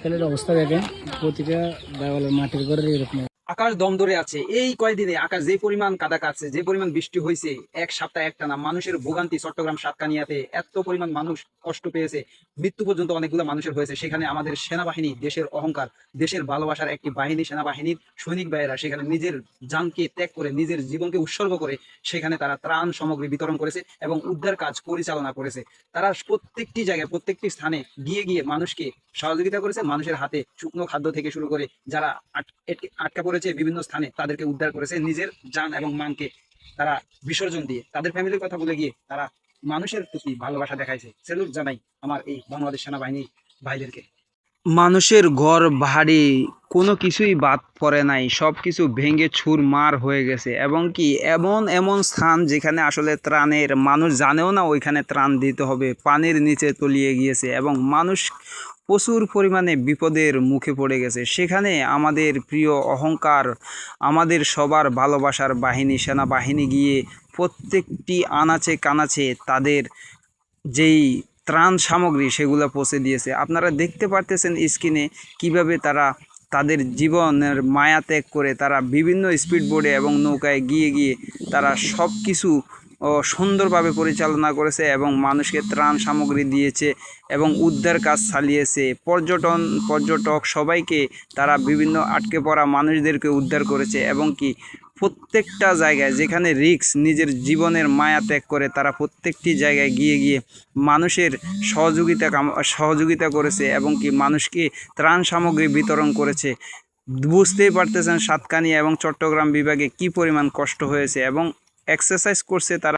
আজকালের অবস্থা দেখেন, প্রতিটা দেওয়ালের মাটির ঘরের এরকম। আকাশ দম ধরে আছে। এই কয়দিনে আকাশ যে পরিমাণ কাদা কাটছে, যে পরিমাণ বৃষ্টি হয়েছে, এক সপ্তাহ একটানা মানুষের ভোগান্তি। চট্টগ্রাম সাতকানিয়াতে এত পরিমাণ মানুষ কষ্ট পেয়েছে, মৃত্যু পর্যন্ত অনেকগুলো মানুষের হয়েছে। সেখানে আমাদের সেনাবাহিনী, দেশের অহংকার, দেশের ভালোবাসার একটি বাহিনী, সেনাবাহিনীর সৈনিক ভাইয়েরা সেখানে নিজের জানকে ত্যাগ করে, নিজের জীবনকে উৎসর্গ করে সেখানে তারা ত্রাণ সামগ্রী বিতরণ করেছে এবং উদ্ধার কাজ পরিচালনা করেছে। তারা প্রত্যেকটি জায়গায়, প্রত্যেকটি স্থানে গিয়ে গিয়ে মানুষকে সহযোগিতা করেছে। মানুষের হাতে শুকনো খাদ্য থেকে শুরু করে যারা আটকা পড়েছে বিভিন্ন স্থানে, তাদেরকে উদ্ধার করেছে নিজের জান এবং মানকে তারা বিসর্জন দিয়ে, তাদের ফ্যামিলির কথা বলে গিয়ে তারা মানুষের প্রতি ভালোবাসা দেখাইছে। স্যালুট জানাই আমার এই বাংলাদেশ সেনাবাহিনী ভাইদেরকে। মানুষের ঘর বাড়ি কোনো কিছুই বাদ পড়ে নাই, সব কিছু ভেঙে চুরমার হয়ে গেছে। এবং কি এমন এমন স্থান যেখানে আসলে ত্রাণের মানুষ জানেও না ওইখানে ত্রাণ দিতে হবে, পানির নিচে তলিয়ে গিয়েছে এবং মানুষ প্রচুর পরিমাণে বিপদের মুখে পড়ে গেছে। সেখানে আমাদের প্রিয় অহংকার, আমাদের সবার ভালোবাসার বাহিনী, সেনাবাহিনী গিয়ে প্রত্যেকটি আনাচে কানাচে তাদের যেই ত্রাণ সামগ্রী সেগুলো পৌঁছে দিয়েছে। আপনারা দেখতে পারতেছেন স্ক্রিনে কিভাবে তারা তাদের জীবনের মায়া ত্যাগ করে তারা বিভিন্ন স্পিড বোর্ডে এবং নৌকায় গিয়ে গিয়ে তারা সব কিছু সুন্দরভাবে পরিচালনা করেছে এবং মানুষকে ত্রাণ সামগ্রী দিয়েছে এবং উদ্ধার কাজ চালিয়েছে। পর্যটক সবাইকে তারা বিভিন্ন আটকে পড়া মানুষদেরকে উদ্ধার করেছে এবং কি প্রত্যেকটা জায়গায় যেখানে রিস্ক, নিজের জীবনের মায়া ত্যাগ করে তারা প্রত্যেকটি জায়গায় গিয়ে গিয়ে মানুষের সহযোগিতা করেছে এবং কি মানুষকে ত্রাণ সামগ্রী বিতরণ করেছে। বুঝতেই পারতেছেন সাতকানিয়া এবং চট্টগ্রাম বিভাগে কি পরিমাণ কষ্ট হয়েছে এবং এক্সারসাইজ করছে তারা।